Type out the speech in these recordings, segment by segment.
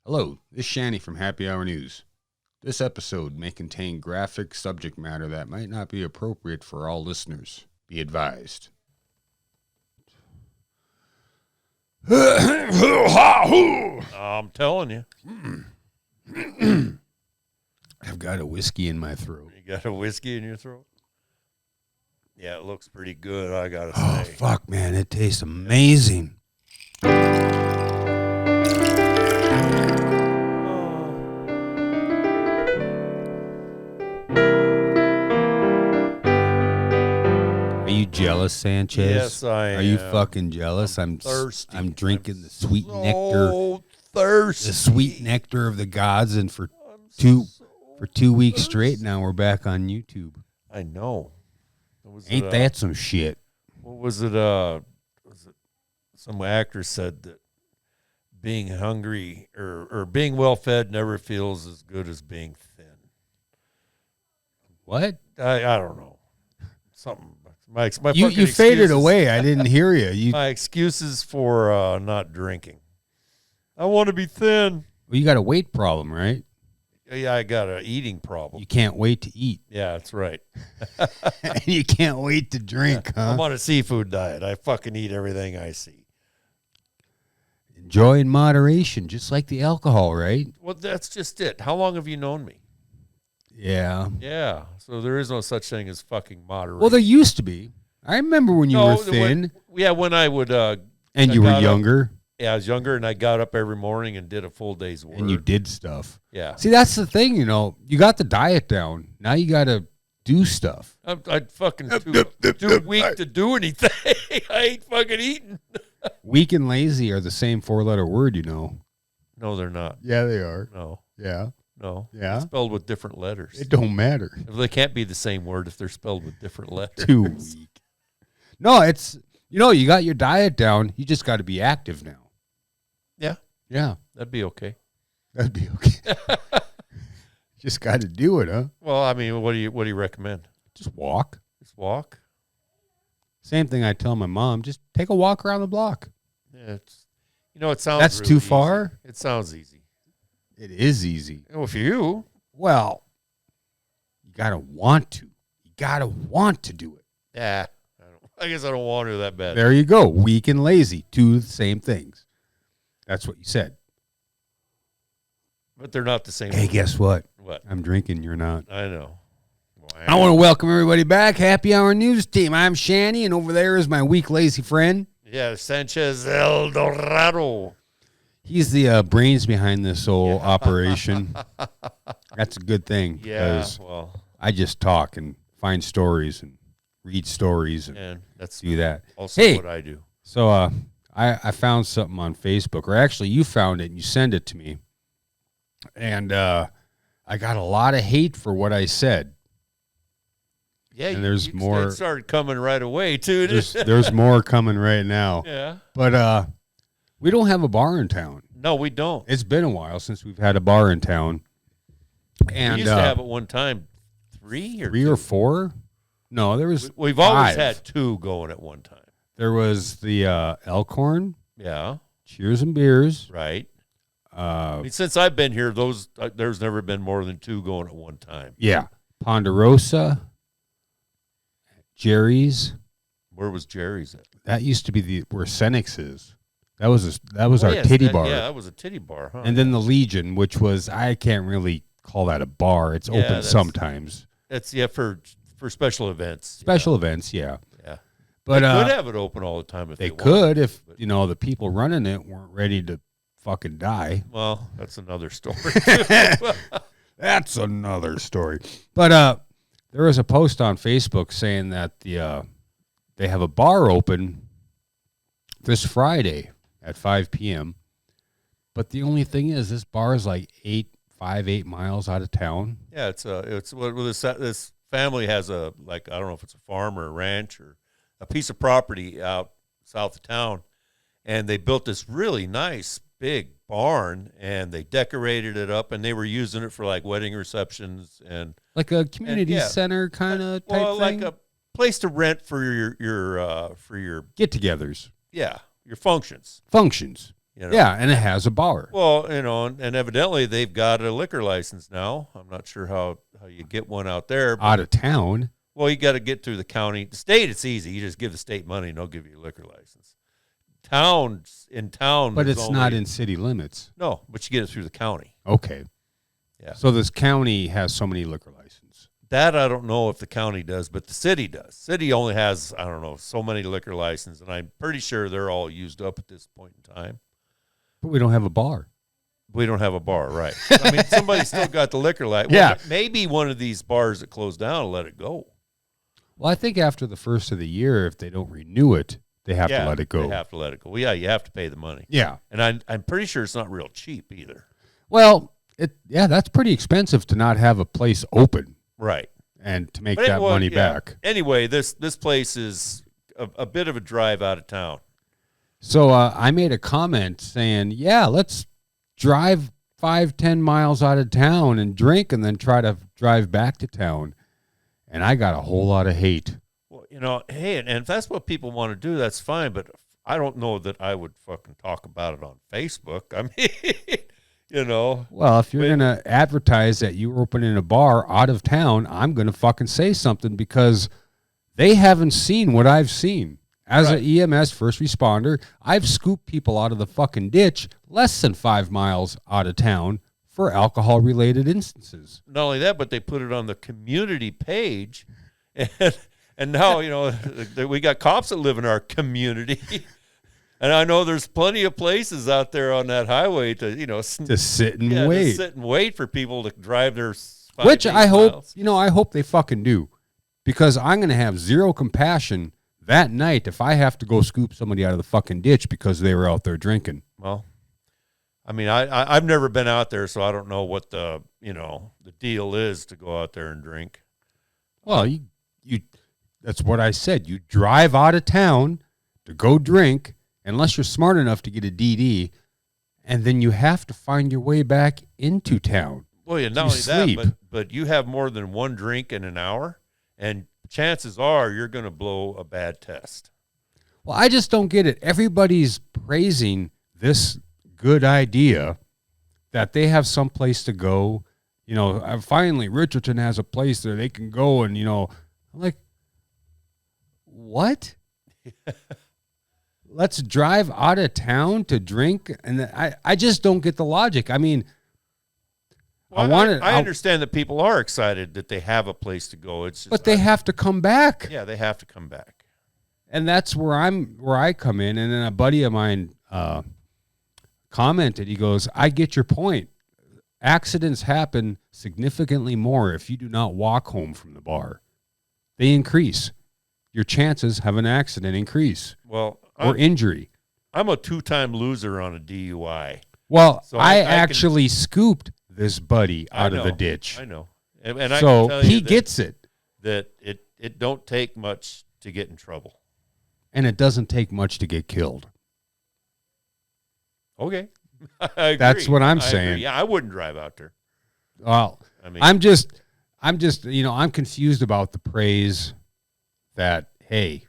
Hello, this is Shanny from Happy Hour News. This episode may contain graphic subject matter that might not be appropriate for all listeners. Be advised. I'm telling you. I've got a whiskey in my throat. You got a whiskey in your throat? Yeah, it looks pretty good, I gotta Oh, say. fuck, man. It tastes amazing. Are you jealous, Sanchez? Yes, I am. Are you fucking jealous? I'm thirsty. I'm drinking the sweet so nectar. thirsty. The sweet nectar of the gods, and for 2 weeks straight now we're back on YouTube. I know. Ain't that some shit? What was it? Some actor said that being hungry or being well fed never feels as good as being thin. What? I don't know. Something. My You faded away. I didn't hear you. My excuses for not drinking. I want to be thin. Well, you got a weight problem, right? Yeah, I got an eating problem. You can't wait to eat. Yeah, that's right. You can't wait to drink, huh? I'm on a seafood diet. I fucking eat everything I see. Enjoy in moderation, just like the alcohol, right? Well, that's just it. How long have you known me? Yeah. Yeah. So there is no such thing as fucking moderation. Well, there used to be. I remember when you were thin. When I would. And you were younger. I was younger, and I got up every morning and did a full day's work. And you did stuff. Yeah. See, that's the thing, you got the diet down. Now you got to do stuff. I'd fucking too weak to do anything. I ain't fucking eating. Weak and lazy are the same four-letter word, No, they're not. Yeah, they are. No. Yeah. No. Yeah. They're spelled with different letters. It don't matter. They can't be the same word if they're spelled with different letters. Too weak. No, it's, you got your diet down. You just got to be active now. Yeah. Yeah. That'd be okay. That'd be okay. Just got to do it, huh? Well, I mean, what do you recommend? Just walk. Just walk? Same thing I tell my mom. Just take a walk around the block. Yeah, it sounds That's really too easy. far? It sounds easy. It is easy. Well, for you. Well, you got to want to. You got to want to do it. Yeah. I guess I don't want to that bad. There you go. Weak and lazy. Two of the same things. That's what you said. But they're not the same. Hey, guess what? What? I'm drinking. You're not. I know. I want to welcome everybody back. Happy Hour News Team. I'm Shanny, and over there is my weak, lazy friend. Yeah, Sanchez El Dorado. He's the brains behind this whole operation. That's a good thing. Yeah, well. I just talk and find stories and read stories and that's do that. Also what I do. So I found something on Facebook, or actually you found it and you sent it to me. And I got a lot of hate for what I said. Yeah, and there's more. It started coming right away, too. There's more coming right now. Yeah. But we don't have a bar in town. No, we don't. It's been a while since we've had a bar in town. And we used to have at one time three or four. No, there was. We've five. always had two going at one time. There was the Elkhorn. Yeah. Cheers and Beers. Right. Since I've been here, there's never been more than two going at one time. Yeah. Ponderosa. Jerry's. Where was Jerry's at? That used to be where Senex is. That was our titty bar. Yeah, that was a titty bar, huh? And then the Legion, which was, I can't really call that a bar. It's open sometimes. That's for special events. Special events, yeah. Yeah. But they could have it open all the time if they could if the people running it weren't ready to fucking die. Well, that's another story. That's another story. But there was a post on Facebook saying that they have a bar open this Friday at 5 p.m. But the only thing is, this bar is like 8 miles out of town. Yeah, it's this family has I don't know if it's a farm or a ranch or a piece of property out south of town, and they built this really nice big barn, and they decorated it up, and they were using it for like wedding receptions and like a community center kind of type thing. Like a place to rent for your get-togethers. Yeah, your functions. You know? Yeah, and it has a bar. Well, and evidently they've got a liquor license now. I'm not sure how you get one out there. Out of town. Well, you got to get through the county. The state, it's easy. You just give the state money and they'll give you a liquor license. In town. But it's not in city limits. No, but you get it through the county. Okay. Yeah. So this county has so many liquor licenses. That I don't know if the county does, but the city does. City only has, I don't know, so many liquor licenses, and I'm pretty sure they're all used up at this point in time. But we don't have a bar. We don't have a bar, right? I mean, somebody's still got the liquor license. Yeah. Well, maybe one of these bars that closed down will let it go. Well, I think after the first of the year, if they don't renew it, they have to let it go. They have to let it go. Well, yeah, you have to pay the money. Yeah. And I'm pretty sure it's not real cheap either. Well, that's pretty expensive to not have a place open. Right. And to make that money back. Anyway, this place is a bit of a drive out of town. So I made a comment saying, yeah, let's drive 5-10 miles out of town and drink and then try to drive back to town. And I got a whole lot of hate. Well, hey, and if that's what people want to do, that's fine. But I don't know that I would fucking talk about it on Facebook. I mean, Well, if you're going to advertise that you're opening a bar out of town, I'm going to fucking say something because they haven't seen what I've seen. As an EMS first responder, I've scooped people out of the fucking ditch less than 5 miles out of town for alcohol-related instances. Not only that, but they put it on the community page. And now, we got cops that live in our community. And I know there's plenty of places out there on that highway to sit and wait. To sit and wait for people to drive their 5 Which I miles. hope, I hope they fucking do. Because I'm going to have zero compassion that night if I have to go scoop somebody out of the fucking ditch because they were out there drinking. Well, I mean, I've never been out there, so I don't know what the deal is to go out there and drink. Well, you that's what I said. You drive out of town to go drink, unless you're smart enough to get a DD, and then you have to find your way back into town. Well, yeah, not only that, but you have more than one drink in an hour, and chances are you're going to blow a bad test. Well, I just don't get it. Everybody's praising this good idea that they have some place to go. Finally, Richardson has a place there they can go, and, I'm like, what? Let's drive out of town to drink? And I just don't get the logic. I mean, well, I understand that people are excited that they have a place to go. But they have to come back. Yeah, they have to come back. And that's where I come in. And then a buddy of mine commented, he goes, I get your point. Accidents happen significantly more if you do not walk home from the bar. They increase. Your chances of an accident increase. Well, or injury. I'm a 2-time loser on a DUI. Well, so I actually scooped this buddy out of the ditch. I know. And I so can tell he you gets it. That it don't take much to get in trouble. And it doesn't take much to get killed. Okay. I agree. That's what I'm saying. Yeah, I wouldn't drive out there. Well, I mean, I'm just, I'm confused about the praise that, hey,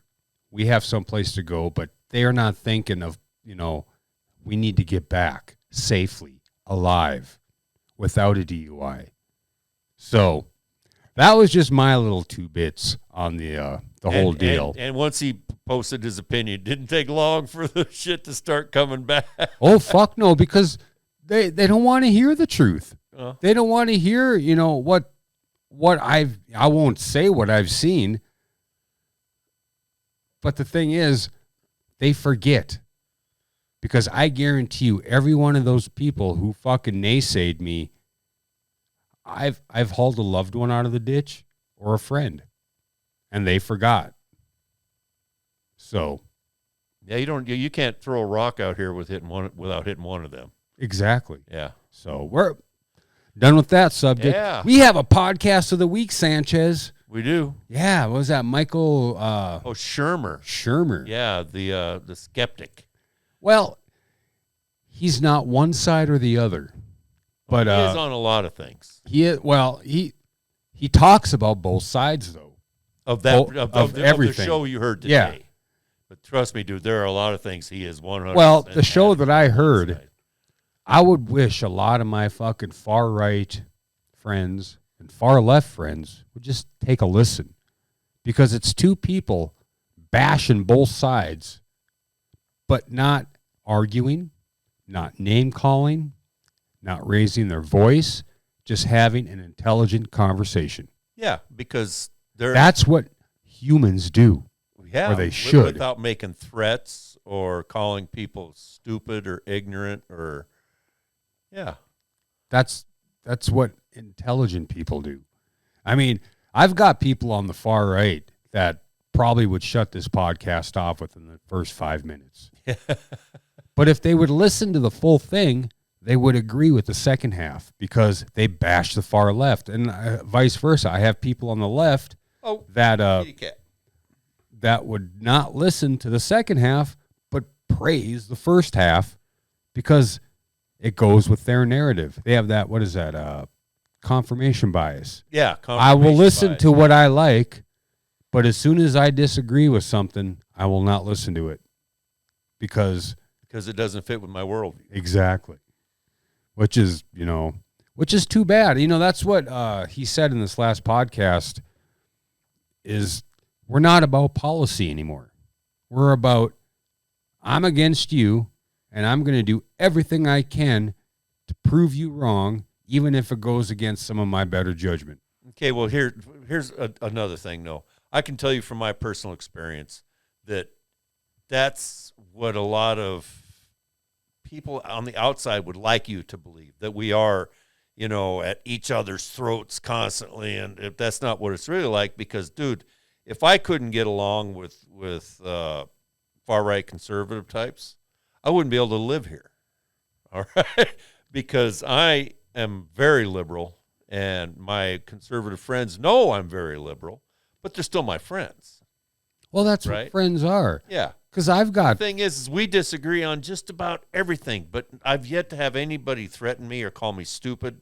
we have someplace to go, but they are not thinking of, we need to get back safely, alive, without a DUI. So that was just my little 2 bits on the whole deal. And once he posted his opinion, it didn't take long for the shit to start coming back. Oh, fuck no, because they don't want to hear the truth. They don't want to hear, what I won't say what I've seen. But the thing is, they forget. Because I guarantee you, every one of those people who fucking naysayed me, I've hauled a loved one out of the ditch or a friend, and they forgot. So, yeah, you can't throw a rock out here without hitting one of them. Exactly. Yeah. So we're done with that subject. Yeah. We have a podcast of the week, Sanchez. We do. Yeah. What was that, Michael? Shermer. Shermer. Yeah, the skeptic. Well, he's not one side or the other, but he is on a lot of things. He talks about both sides though. Of everything. Of the show you heard today. Yeah. But trust me, dude, there are a lot of things he is 100%. Well, the show that I on heard, side. I would wish a lot of my fucking far right friends and far left friends would just take a listen, because it's two people bashing both sides, but not arguing, not name calling, not raising their voice, just having an intelligent conversation. Yeah, because that's what humans do. Yeah, or they should, without making threats or calling people stupid or ignorant or, yeah. That's what intelligent people do. I mean, I've got people on the far right that probably would shut this podcast off within the first 5 minutes. But if they would listen to the full thing, they would agree with the second half, because they bash the far left, and vice versa. I have people on the left that would not listen to the second half, but praise the first half because it goes with their narrative. They have that, what is that, confirmation bias. Yeah, I will listen to what I like, but as soon as I disagree with something, I will not listen to it because it doesn't fit with my worldview. Exactly. Which is too bad. That's what he said in this last podcast is, we're not about policy anymore. We're about, I'm against you, and I'm going to do everything I can to prove you wrong, even if it goes against some of my better judgment. Okay, well, here's another thing, though. I can tell you from my personal experience that that's what a lot of people on the outside would like you to believe, that we are, at each other's throats constantly, and if that's not what it's really like, because, dude, if I couldn't get along with far-right conservative types, I wouldn't be able to live here, all right? Because I am very liberal, and my conservative friends know I'm very liberal, but they're still my friends. Well, that's right? What friends are. Yeah. Because I've got... The thing is we disagree on just about everything, but I've yet to have anybody threaten me or call me stupid.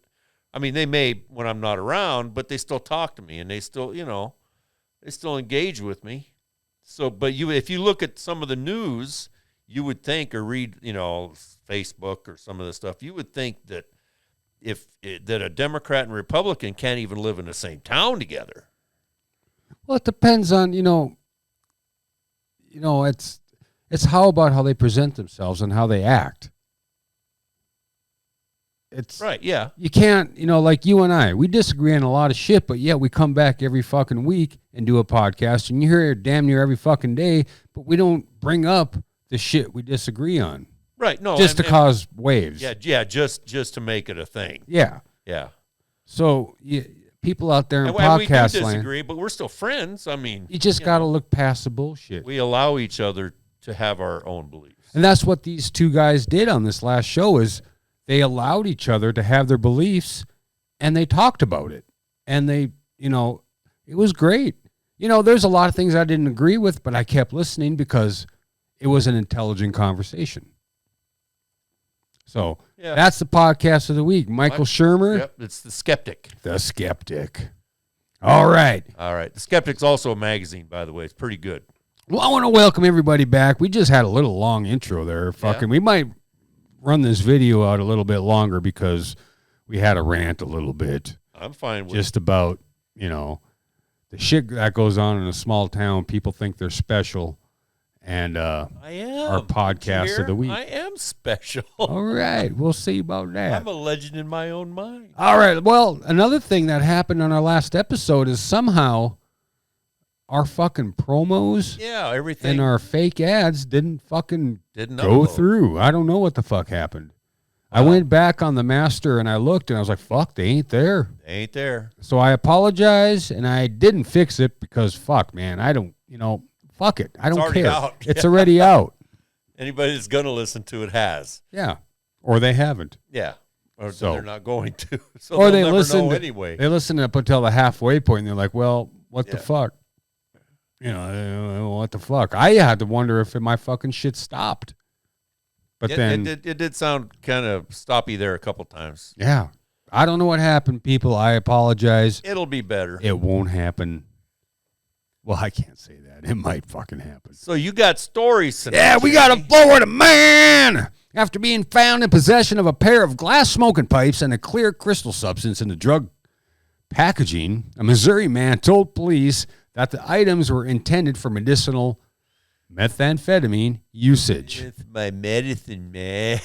I mean, they may when I'm not around, but they still talk to me, and they still, they still engage with me. So, but if you look at some of the news, you would think, or read, Facebook or some of the stuff, you would think that that a Democrat and Republican can't even live in the same town together. Well, it depends on, it's how about how they present themselves and how they act. It's right, yeah. You can't, like you and I, we disagree on a lot of shit, but yet we come back every fucking week and do a podcast, and you hear it damn near every fucking day, but we don't bring up the shit we disagree on. Right, no. Just to cause waves. Yeah, just to make it a thing. Yeah. Yeah. So people out there in and podcast we do land, disagree, but we're still friends. I mean, you just got to look past the bullshit. We allow each other to have our own beliefs. And that's what these two guys did on this last show, is they allowed each other to have their beliefs, and they talked about it. And they, it was great. There's a lot of things I didn't agree with, but I kept listening because it was an intelligent conversation. So that's the podcast of the week. Michael Shermer. Yep, it's The Skeptic. The Skeptic. All right. The Skeptic's also a magazine, by the way. It's pretty good. Well, I want to welcome everybody back. We just had a little long intro there. We might run this video out a little bit longer because we had a rant a little bit. I'm fine with just about, the shit that goes on in a small town. People think they're special. And I am. Our podcast of the week. I am special. All right. We'll see about that. I'm a legend in my own mind. All right. Well, another thing that happened on our last episode is somehow our fucking promos everything. And our fake ads didn't go through. I don't know what the fuck happened. I went back on the master and I looked and I was like, fuck, they ain't there. They ain't there. So I apologize, and I didn't fix it because fuck, man, I don't, fuck it. I don't care. Out. It's already out. Anybody that's going to listen to it has. Yeah. Or they haven't. Yeah. Or so they're not going to. So or they listen anyway. They listen up until the halfway point and they're like, well, what the fuck? What the fuck? I had to wonder if my fucking shit stopped. But then it did sound kind of stoppy there a couple times. Yeah. I don't know what happened, people. I apologize. It'll be better. It won't happen Well, I can't say that. It might fucking happen. So you got stories tonight. Yeah, we got a Florida man. After being found in possession of a pair of glass smoking pipes and a clear crystal substance in the drug packaging, a Missouri man told police that the items were intended for medicinal methamphetamine usage. It's my medicine, man.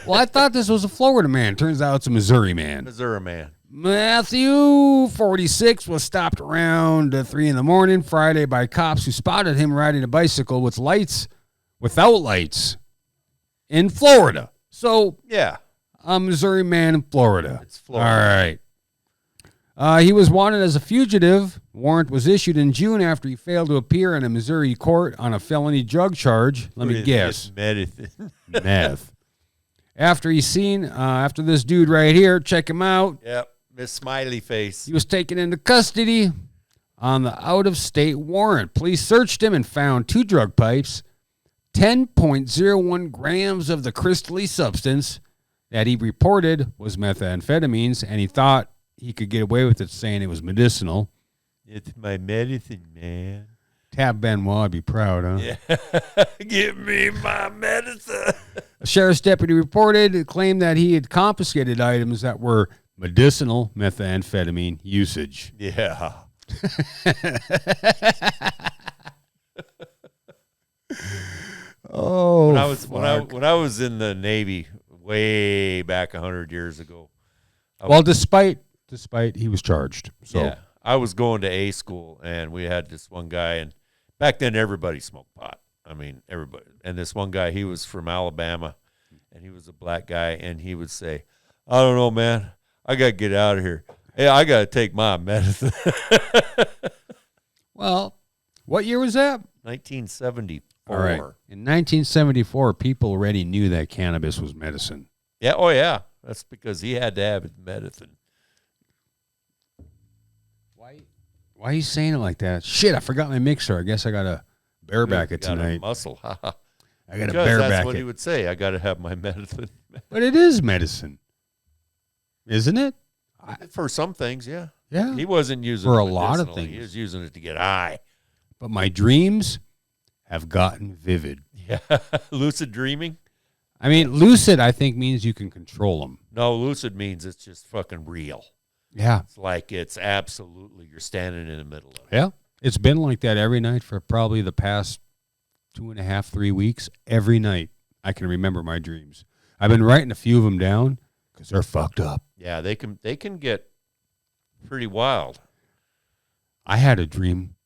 Well, I thought this was a Florida man. Turns out it's a Missouri man. Missouri man. Matthew, 46, was stopped around 3 in the morning Friday by cops who spotted him riding a bicycle without lights in Florida. So, Yeah. a Missouri man in Florida. It's Florida. All right. He was wanted as a fugitive. Warrant was issued in June after he failed to appear in a Missouri court on a felony drug charge. Let me guess. Medicine. Meth. After this dude right here, check him out. Yep. Miss Smiley Face. He was taken into custody on the out-of-state warrant. Police searched him and found 2 drug pipes, 10.01 grams of the crystally substance that he reported was methamphetamines, and he thought he could get away with it saying it was medicinal. It's my medicine, man. Tab Benoit, I'd be proud, huh? Yeah. Give me my medicine. A sheriff's deputy claimed that he had confiscated items that were medicinal methamphetamine usage. Yeah. Oh, when I was in the Navy way back 100 years ago. Despite he was charged. So yeah, I was going to A school, and we had this one guy, and back then everybody smoked pot. I mean, everybody. And this one guy, he was from Alabama, and he was a black guy, and he would say, "I don't know, man. I got to get out of here. Hey, I got to take my medicine." Well, what year was that? 1974. All right. In 1974, people already knew that cannabis was medicine. Yeah. Oh, yeah. That's because he had to have his medicine. Why are you saying it like that? Shit, I forgot my mixer. I guess I got to bareback it Got a tonight. muscle. I got to Because bareback that's what it. he would say. I got to have my medicine. But it is medicine, isn't it? For some things, yeah. Yeah. He wasn't using For it a lot of medicinally. things. He was using it to get high. But my dreams have gotten vivid. Yeah. Lucid dreaming? I mean, lucid, I think, means you can control them. No, lucid means it's just fucking real. Yeah. It's like it's absolutely, you're standing in the middle of it. Yeah. It's been like that every night for probably the past 2.5, 3 weeks. Every night I can remember my dreams. I've been writing a few of them down because they're fucked up. Yeah, they can get pretty wild. I had a dream.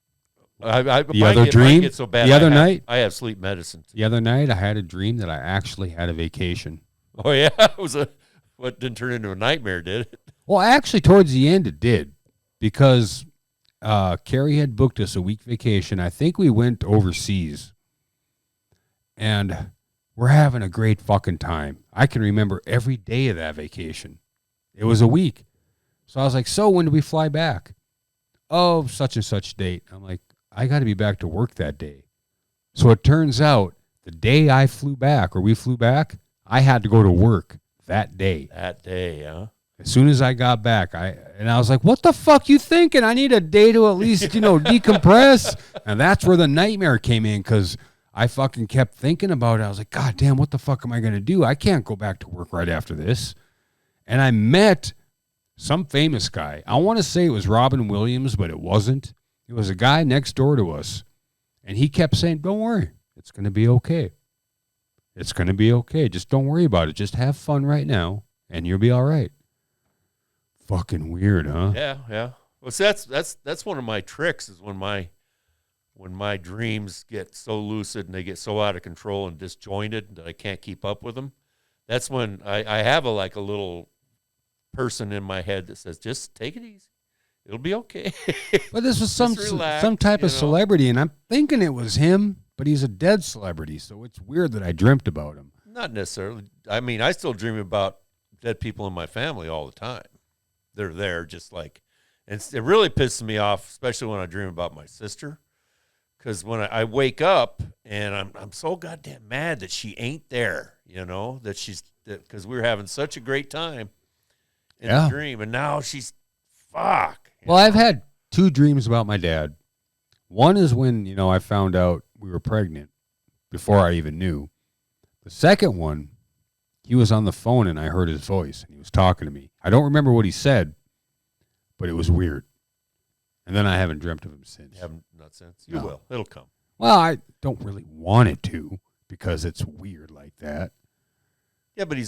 The other night, I have sleep medicine. the other night I had a dream that I actually had a vacation. Oh yeah, it was what didn't turn into a nightmare, did it? Well, actually, towards the end it did, because Carrie had booked us a week vacation. I think we went overseas, and we're having a great fucking time. I can remember every day of that vacation. It was a week. So I was like, so when do we fly back? Oh, such and such date. I'm like, I got to be back to work that day. So it turns out the day I flew back, or we flew back, I had to go to work that day. That day, huh? As soon as I got back, I was like, what the fuck you thinking? I need a day to at least, decompress. And that's where the nightmare came in, because I fucking kept thinking about it. I was like, God damn, what the fuck am I going to do? I can't go back to work right after this. And I met some famous guy. I want to say it was Robin Williams, but it wasn't. It was a guy next door to us. And he kept saying, don't worry. It's going to be okay. It's going to be okay. Just don't worry about it. Just have fun right now, and you'll be all right. Fucking weird, huh? Yeah. Well, see, that's one of my tricks is when my dreams get so lucid and they get so out of control and disjointed that I can't keep up with them. That's when I have a little person in my head that says, just take it easy. It'll be okay. But this was some relax, type of celebrity, and I'm thinking it was him, but he's a dead celebrity, so it's weird that I dreamt about him. Not necessarily. I mean, I still dream about dead people in my family all the time. They're there just like, and it really pisses me off, especially when I dream about my sister. Because when I wake up and I'm so goddamn mad that she ain't there, because we were having such a great time in the dream, and now she's fuck. Well, I've had 2 dreams about my dad. One is when, I found out we were pregnant before I even knew. The second one, he was on the phone and I heard his voice and he was talking to me. I don't remember what he said, but it was weird. And then I haven't dreamt of him since. You haven't, not since? You will. It'll come. Well, I don't really want it to because it's weird like that. Yeah, but he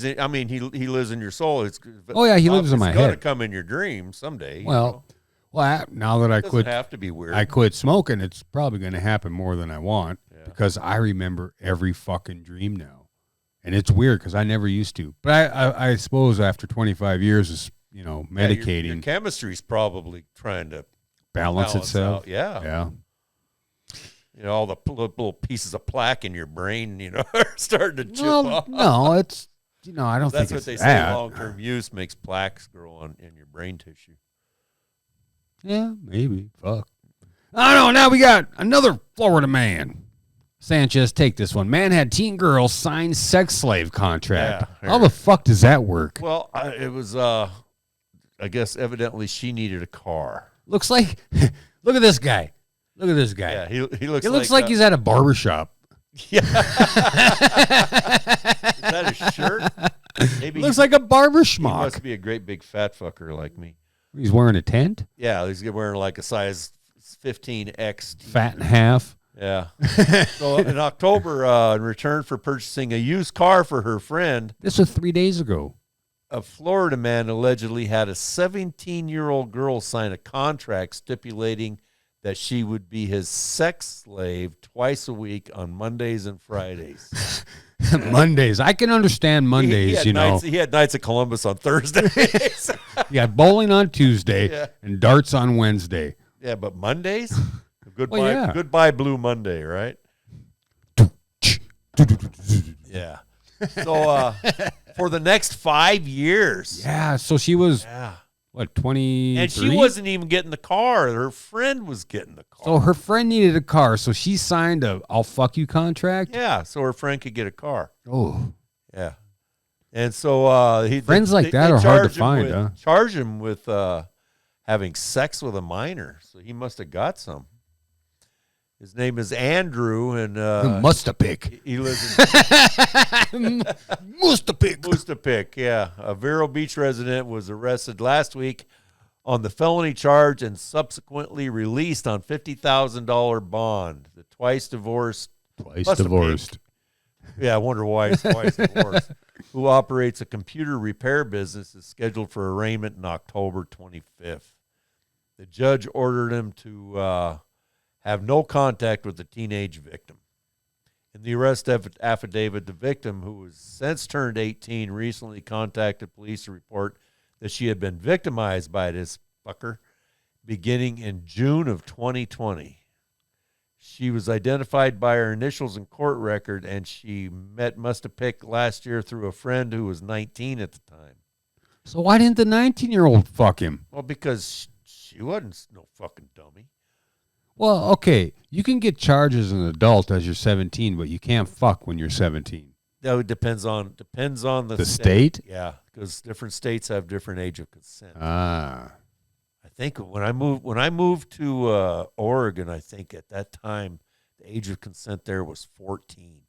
lives in your soul. Oh, yeah, he lives in my head. It's going to come in your dreams someday. Well, now that I quit, it doesn't have to be weird. I quit smoking, it's probably going to happen more than I want because I remember every fucking dream now. And it's weird because I never used to. But I suppose after 25 years of, medicating. Your chemistry's probably trying to balance itself. Out. Yeah. All the little pieces of plaque in your brain, are starting to chip off. No, it's, I don't think that's what they say. that. Long-term use makes plaques grow in your brain tissue. Yeah, maybe. Fuck. I don't know. Now we got another Florida man. Sanchez, take this one. Man had teen girl sign sex slave contract. Yeah, how the fuck does that work? Well, it was, I guess, evidently she needed a car. Looks like, look at this guy. Look at this guy. Yeah, he looks. He looks like he's at a barbershop. Yeah. Is that a shirt? Maybe looks like a barber schmuck. He must be a great big fat fucker like me. He's wearing a tent? Yeah, he's wearing like a size 15X. Fat in half. Yeah. So in October, in return for purchasing a used car for her friend. This was 3 days ago. A Florida man allegedly had a 17-year-old girl sign a contract stipulating that she would be his sex slave twice a week on Mondays and Fridays. Mondays. I can understand Mondays, he had nights at Columbus on Thursdays. You had bowling on Tuesday and darts on Wednesday. Yeah, but Mondays? Goodbye, well, yeah. Goodbye Blue Monday, right? Yeah. So for the next 5 years. Yeah, so she was, what, 23? And she wasn't even getting the car. Her friend was getting the car. So her friend needed a car, so she signed a I'll fuck you contract? Yeah, so her friend could get a car. Oh. Yeah. And so friends like that are hard to find, huh? Charge him with having sex with a minor. So he must have got some. His name is Andrew, and Mustapik. He lives in Mustapik, yeah. A Vero Beach resident was arrested last week on the felony charge and subsequently released on $50,000 bond. The twice divorced. Yeah, I wonder why he's twice divorced. Who operates a computer repair business is scheduled for arraignment in October 25th. The judge ordered him to have no contact with the teenage victim. In the arrest affidavit, the victim, who was since turned 18, recently contacted police to report that she had been victimized by this fucker beginning in June of 2020. She was identified by her initials and court record, and she met Mustapik last year through a friend who was 19 at the time. So why didn't the 19-year-old fuck him? Well, because she wasn't no fucking dummy. Well, okay, you can get charged as an adult as you're 17, but you can't fuck when you're 17. No, it depends on the state. Yeah, because different states have different age of consent. Ah, I think when I moved to Oregon, I think at that time the age of consent there was 14,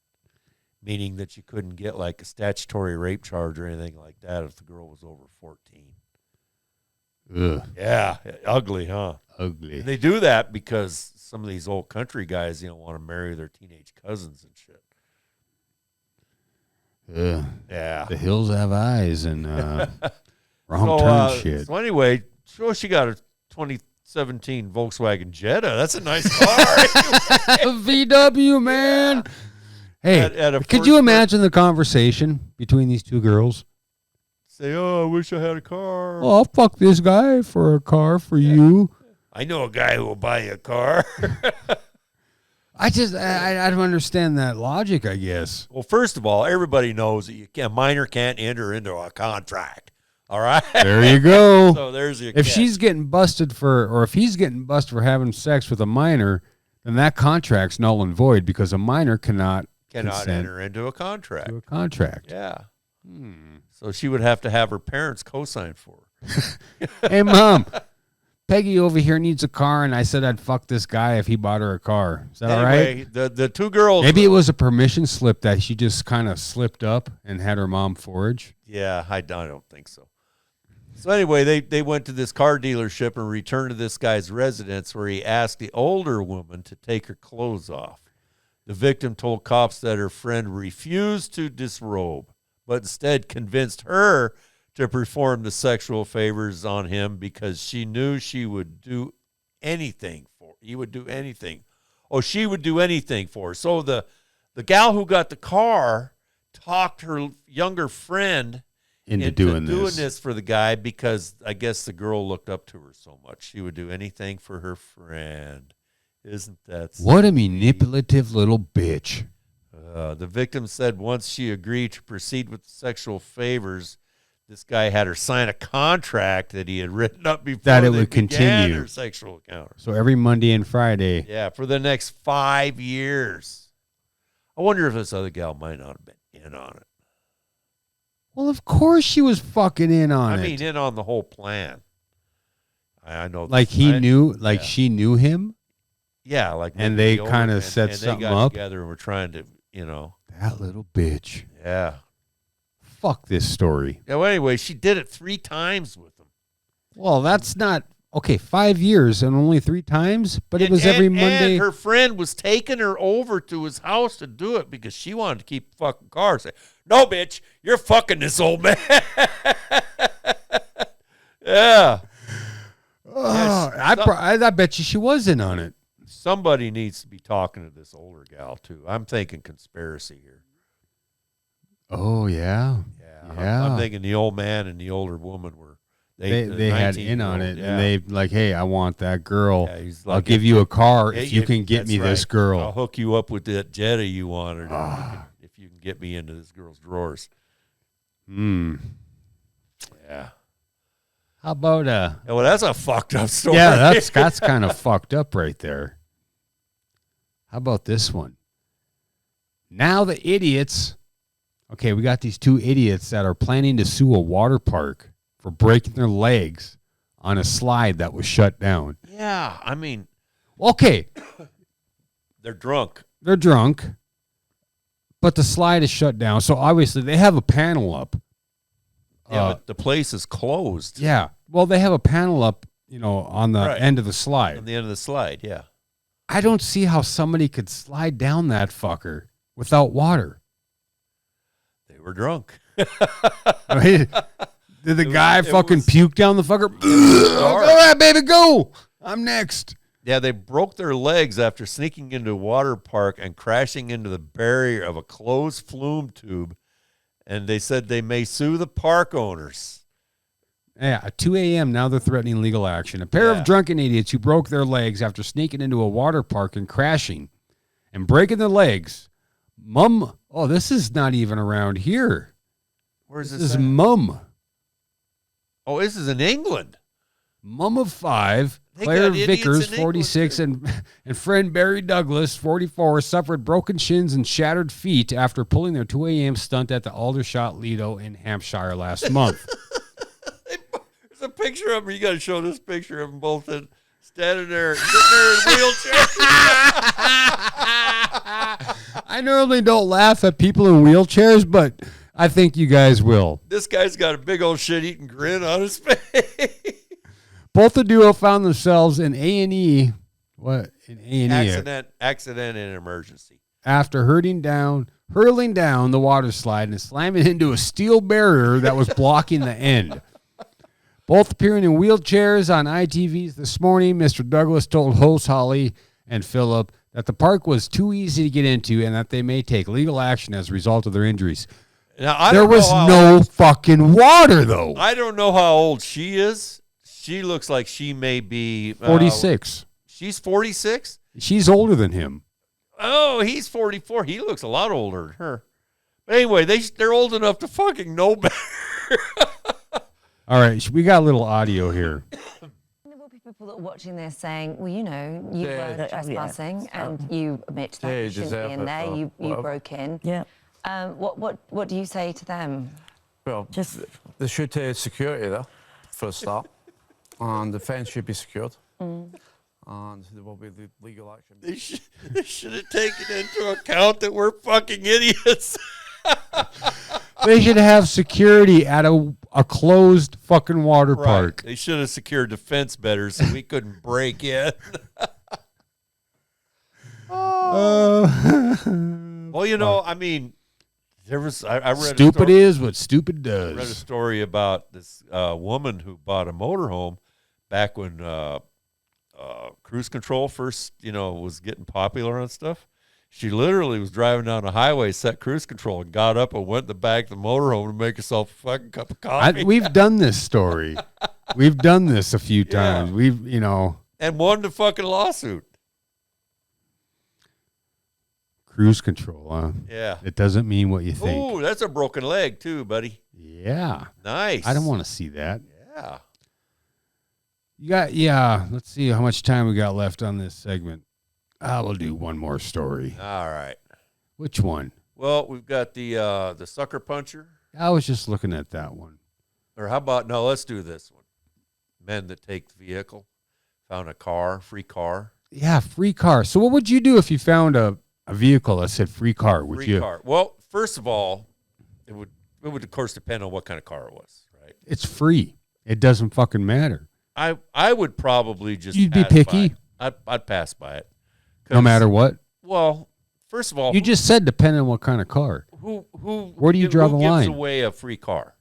meaning that you couldn't get like a statutory rape charge or anything like that if the girl was over 14. Ugh. Yeah, ugly, huh? Ugly. And they do that because some of these old country guys, want to marry their teenage cousins and shit. Yeah. The hills have eyes and wrong turn shit. So anyway, she got a 2017 Volkswagen Jetta. That's a nice car. VW, man. Hey, could you imagine the conversation between these two girls? Say, I wish I had a car. Oh, I'll fuck this guy for a car for you. I know a guy who will buy you a car. I don't understand that logic, I guess. Well, first of all, everybody knows that a minor can't enter into a contract. All right? There you go. So there's your If she's getting busted if he's getting busted for having sex with a minor, then that contract's null and void because a minor cannot enter into a contract. To a contract. Yeah. So she would have to have her parents co-sign for her. Hey, Mom, Peggy over here needs a car, and I said I'd fuck this guy if he bought her a car. Is that all right? The two girls. Maybe it was a permission slip that she just kind of slipped up and had her mom forge. Yeah, I don't think so. So anyway, they went to this car dealership and returned to this guy's residence where he asked the older woman to take her clothes off. The victim told cops that her friend refused to disrobe, but instead convinced her to perform the sexual favors on him because she knew she would do anything for. He would do anything. Oh, she would do anything for her. So the gal who got the car talked her younger friend Into doing this for the guy because I guess the girl looked up to her so much. She would do anything for her friend. Isn't that sweet? What a manipulative little bitch. The victim said once she agreed to proceed with sexual favors, this guy had her sign a contract that he had written up before that it they would began continue their sexual encounter. So every Monday and Friday. Yeah, for the next 5 years. I wonder if this other gal might not have been in on it. Well, of course she was fucking in on it. I mean, in on the whole plan. I know. Like he knew, like she knew him. Yeah, like and they kind of set and something they got up together and were trying to, That little bitch. Yeah. Fuck this story. Yeah. Well, anyway, she did it 3 times with him. Well, that's not okay. 5 years and only 3 times, but it was every Monday. And her friend was taking her over to his house to do it because she wanted to keep fucking cars. No, bitch, you're fucking this old man. Yeah. Oh, I bet you she was in on it. Somebody needs to be talking to this older gal too. I'm thinking conspiracy here. Oh yeah, yeah. I'm thinking the old man and the older woman were they had in on it, yeah. and they like, hey, I want that girl. Yeah, he's I'll like, give you a car if you can get me right. this girl. I'll hook you up with that Jetta you wanted if you can get me into this girl's drawers. Hmm. Yeah. How about Yeah, well, that's a fucked up story. Yeah, that's kind of fucked up right there. How about this one? Now the idiots. Okay, we got these 2 idiots that are planning to sue a water park for breaking their legs on a slide that was shut down. Yeah, I mean. Okay. They're drunk. They're drunk, but the slide is shut down. So obviously they have a panel up. Yeah, but the place is closed. Yeah. Well, they have a panel up, on the end of the slide. On the end of the slide, yeah. I don't see how somebody could slide down that fucker without water. They were drunk. I mean, did the guy fucking puke down the fucker? Go ahead, baby, go. I'm next. Yeah, they broke their legs after sneaking into a water park and crashing into the barrier of a closed flume tube. And they said they may sue the park owners. Yeah, at 2 a.m. now they're threatening legal action. A pair of drunken idiots who broke their legs after sneaking into a water park and crashing and breaking their legs. This is not even around here. Where's this? This is Mum. Oh, this is in England. Mum of 5, Claire Vickers, 46, and friend Barry Douglas, 44, suffered broken shins and shattered feet after pulling their 2 a.m. stunt at the Aldershot Lido in Hampshire last month. There's a picture of them. You got to show this picture of them both standing there, sitting there in wheelchairs. I normally don't laugh at people in wheelchairs, but I think you guys will. This guy's got a big old shit-eating grin on his face. Both the duo found themselves in A&E. What? In A&E. Accident and emergency. After hurling down the water slide and slamming into a steel barrier that was blocking the end. Both appearing in wheelchairs on ITVs this morning, Mr. Douglas told hosts Holly and Philip that the park was too easy to get into and that they may take legal action as a result of their injuries. Now, there was no fucking water, though. I don't know how old she is. She looks like she may be 46. She's 46? She's older than him. Oh, he's 44. He looks a lot older than her. But anyway, they're old enough to fucking know better. All right, we got a little audio here. There will be people that are watching this saying, well, you were trespassing and you admit that you shouldn't be in there. You broke in. Yeah. What do you say to them? Well, just they should take security, though, for a start. and the fence should be secured. And there will be the legal action. They should have taken into account that we're fucking idiots. They should have security at a closed fucking water park. They should have secured the fence better so we couldn't break in. Well, I mean, there was I read stupid is what stupid does. I read a story about this woman who bought a motorhome back when cruise control first, was getting popular and stuff. She literally was driving down the highway, set cruise control, and got up and went in the back of the motorhome to make herself a fucking cup of coffee. We've done this story. We've done this a few times. And won the fucking lawsuit. Cruise control, huh? Yeah. It doesn't mean what you think. Ooh, that's a broken leg too, buddy. Yeah. Nice. I don't want to see that. Yeah. Let's see how much time we got left on this segment. We'll do one more story. All right. Which one? Well, we've got the sucker puncher. I was just looking at that one. Or how about, no, let's do this one. Men that take the vehicle, found a car, free car. Yeah, free car. So what would you do if you found a vehicle that said free car? Free car. Well, first of all, it would of course depend on what kind of car it was, right? It's free. It doesn't fucking matter. I would probably just You'd be picky? I'd pass by it. No matter what? Well, first of all, you just said depending on what kind of car. Where do you draw the line? Who gives away a free car?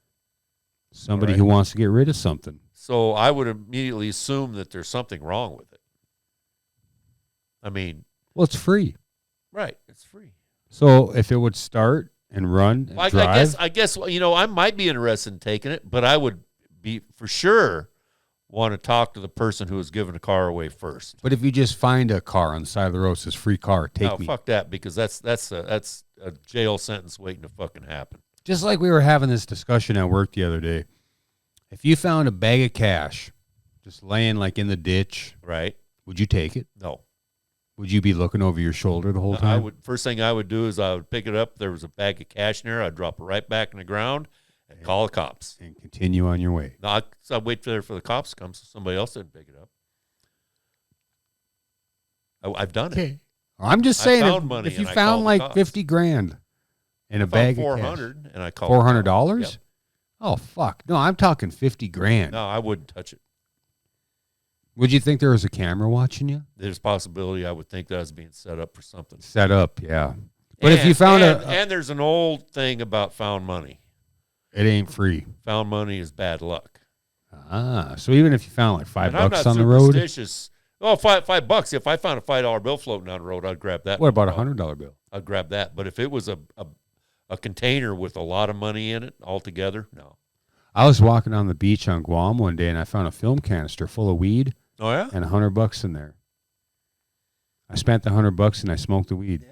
Somebody who wants to get rid of something. So I would immediately assume that there's something wrong with it. I mean, well, it's free. Right, it's free. So if it would start and run and drive, I guess I might be interested in taking it, but I would be for sure want to talk to the person who was giving the car away first. But if you just find a car on the side of the road that says free car, take me. Fuck that, because that's a jail sentence waiting to fucking happen. Just like we were having this discussion at work the other day. If you found a bag of cash just laying like in the ditch, right? Would you take it? No. Would you be looking over your shoulder the whole time? First thing I would do is I would pick it up. There was a bag of cash in there. I'd drop it right back in the ground and call the cops. And continue on your way. No, I'd wait for the cops to come so somebody else didn't pick it up. I've done it. I'm just saying, if you found like $50,000 in a bag of cash. $400 and I called $400? Yep. Oh, fuck. No, I'm talking $50,000. No, I wouldn't touch it. Would you think there was a camera watching you? There's a possibility I would think that was being set up for something. Set up, yeah. But if you found and there's an old thing about found money. It ain't free. Found money is bad luck. So even if you found like $5 on the road? Superstitious. Oh, $5. If I found a $5 bill floating down the road, I'd grab that. What about a $100 bill? I'd grab that. But if it was a container with a lot of money in it altogether, no. I was walking on the beach on Guam one day and I found a film canister full of weed. Oh yeah, and $100 in there. I spent the $100 and I smoked the weed.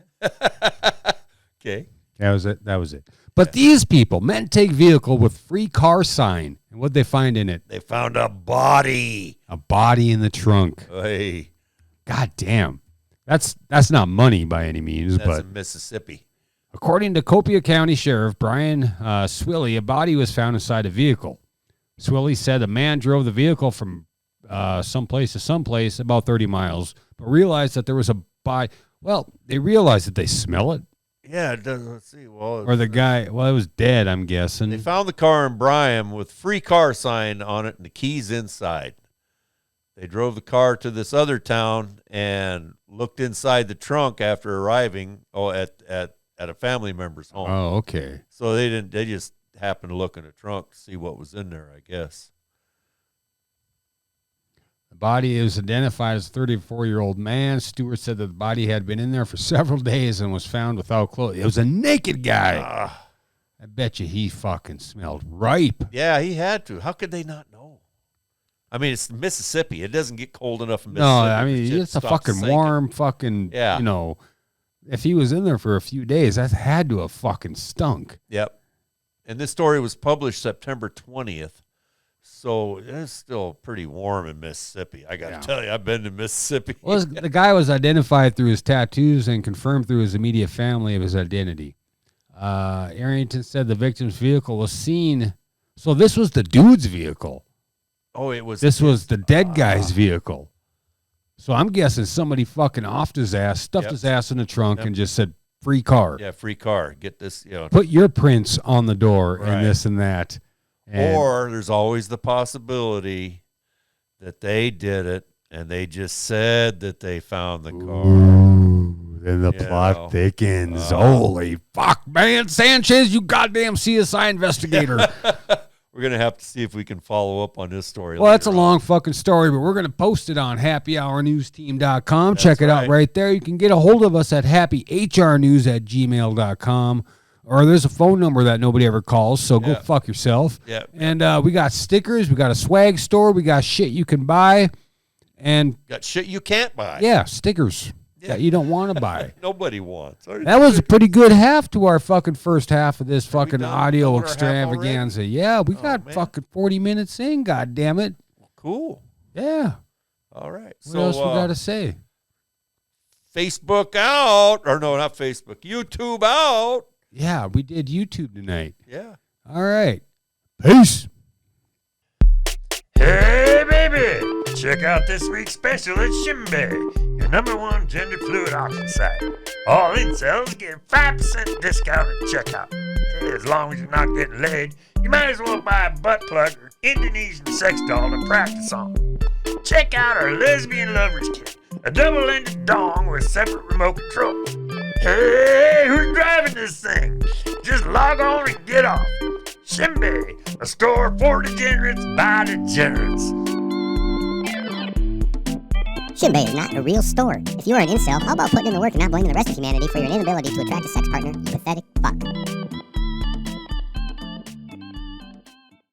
Okay, that was it. But these people, men take vehicle with free car sign, and what'd they find in it? They found a body. A body in the trunk. Hey, god damn, that's not money by any means. That's but in Mississippi. According to Copiah County Sheriff Brian Swilley, a body was found inside a vehicle. Swilley said a man drove the vehicle from someplace to someplace, about 30 miles, but realized that there was a body. Well, they realized that they smell it. Yeah, it does. Let's see. Well, or the guy, it was dead, I'm guessing. They found the car in Bryan with free car sign on it and the keys inside. They drove the car to this other town and looked inside the trunk after arriving at a family member's home. Oh, okay. So they just happened to look in the trunk to see what was in there, I guess. The body is identified as a 34-year-old man. Stewart said that the body had been in there for several days and was found without clothes. It was a naked guy. I bet you he fucking smelled ripe. Yeah, he had to. How could they not know? I mean, it's Mississippi. It doesn't get cold enough in Mississippi. No, I mean, it's a fucking sinking. warm fucking, you know, if he was in there for a few days, that had to have fucking stunk. Yep. And this story was published September 20th. So it's still pretty warm in Mississippi. I got to tell you, I've been to Mississippi. Well, the guy was identified through his tattoos and confirmed through his immediate family of his identity. Arrington said the victim's vehicle was seen. So this was the dude's vehicle. Oh, it was. This was the dead guy's vehicle. So I'm guessing somebody fucking offed his ass, stuffed his ass in the trunk, and just said, free car. Yeah, free car. Get this, Put your prints on the door and this and that. And or there's always the possibility that they did it and they just said that they found the car. Ooh, then the plot thickens. Holy fuck, man. Sanchez, you goddamn CSI investigator. We're going to have to see if we can follow up on this story. Well, that's a long fucking story, but we're going to post it on happyhournewsteam.com. Check it out right there. You can get a hold of us at happyhrnews@gmail.com. Or there's a phone number that nobody ever calls, so go fuck yourself. Yeah. And we got stickers. We got a swag store. We got shit you can buy. And got shit you can't buy. Yeah, stickers that you don't want to buy. Nobody wants. That was a pretty good half to our fucking first half of this fucking audio extravaganza. Yeah, we got fucking 40 minutes in, God damn it. Cool. Yeah. All right. What else we got to say? Facebook out. Or no, not Facebook. YouTube out. Yeah, we did YouTube tonight. Yeah. All right. Peace. Hey, baby! Check out this week's special at Shimbe, your #1 gender fluid auction site. All incels get 5% discount at checkout. As long as you're not getting laid, you might as well buy a butt plug or Indonesian sex doll to practice on. Check out our lesbian lovers kit, a double-ended dong with separate remote control. Hey, who's driving this thing? Just log on and get off. Shimbe, a store for degenerates by degenerates. Shimbe is not a real store. If you are an incel, how about putting in the work and not blaming the rest of humanity for your inability to attract a sex partner, you pathetic